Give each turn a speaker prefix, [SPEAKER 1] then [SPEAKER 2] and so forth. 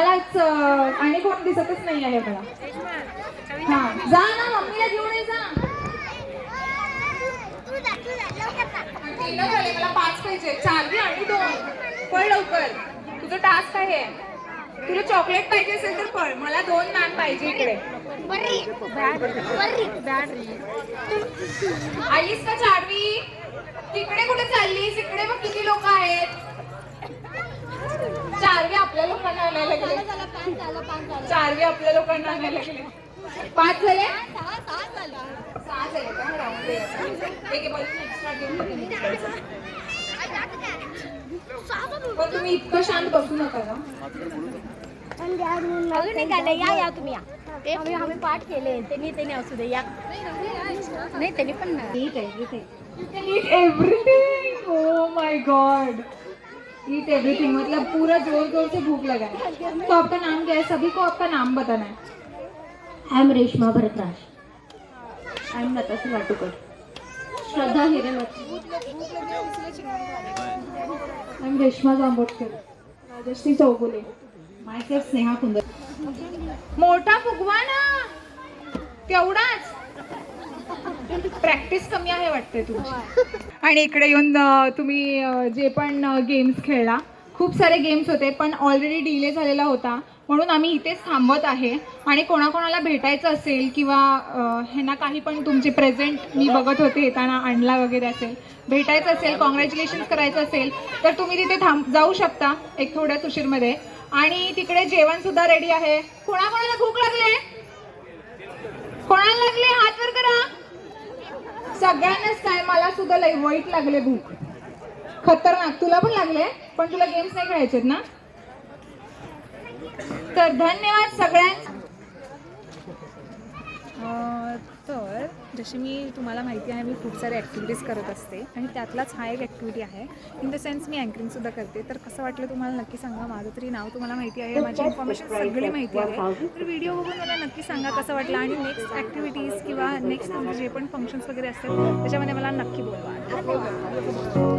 [SPEAKER 1] मलाच आणि कोण दिसतच नाही आहे मला. हा जा ना, मम्मीला घेऊन ये जा. मला 5 पाहिजे, 4 आणि 2. पळ लवकर, तुझं टास्क आहे. तुला चॉकलेट पाहिजे असेल तर पळ. मला 2 नान पाहिजे इकडे. आलीस का चारवी? तिकडे कुठे चाललीस? इकडे बघ किती लोक आहेत. चारवी आपल्या लोकांना आणायला लागले. चारवी आपल्या लोकांना आणायला लागले. 5 झाले? 6 झाले का? राऊंड एक बॉल एक्स्ट्रा घेऊन. पण तुम्ही इतकं शांत बसू नका ना.
[SPEAKER 2] या तुम्ही या. ते आम्ही पाठ केले. त्यांनी असू दे या. नाही त्यांनी पण
[SPEAKER 1] ठीक आहे. You can eat everything. Oh my God. Eat everything मतलब पूरा जोर से भूख लगा है. तो आपका नाम क्या है? सभी को आपका नाम बताना है.
[SPEAKER 2] I am Reshma Bharatraj.
[SPEAKER 1] I am Natasha वाटुकर. Shraddha Hiremath. I am Reshma जांभोटकर. Rajshri Chougule. Myself Sneha Kundar. मोठा फुगवा ना. तेवढाच. प्रॅक्टिस कमी आहे वाटते तुमची. आणि इकडे येऊन तुम्ही जे पण गेम्स खेळला, खूप सारे गेम्स होते पण ऑलरेडी डिले झालेला होता म्हणून आम्ही इथेच थांबवत आहे. आणि कोणाकोणाला भेटायचं असेल किंवा ह्यांना काही पण तुमचे प्रेझेंट मी बघत होते येताना आणला वगैरे असेल, भेटायचं असेल, कॉंग्रॅच्युलेशन्स करायचं असेल तर तुम्ही तिथे जाऊ शकता एक थोड्याच उशीरमध्ये. आणि तिकडे जेवण सुद्धा रेडी आहे. कोणाकोणाला भूक लागले? कोणाला लागले? हात वर करा. सगळ्यांनाच काय, मला सुद्धा लई वाईट लागले भूक, खतरनाक. तुला पण लागले पण तुला गेम्स नाही खेळायचे ना. तर धन्यवाद सगळ्यांना.
[SPEAKER 3] तर जशी मी तुम्हाला माहिती आहे, मी खूप सारे ॲक्टिव्हिटीज करत असते आणि त्यातलाच हा एक ॲक्टिव्हिटी आहे. इन द सेन्स मी अँकरिंगसुद्धा करते. तर कसं वाटलं तुम्हाला नक्की सांगा. माझं तरी नाव तुम्हाला माहिती आहे, माझी इन्फॉर्मेशन सगळी माहिती आहे. तर व्हिडिओ बघून मला नक्की सांगा कसं वाटलं. आणि नेक्स्ट ॲक्टिव्हिटीज किंवा नेक्स्ट तुमचे जे पण फंक्शन्स वगैरे असतील त्याच्यामध्ये मला नक्की बोलवा. धन्यवाद.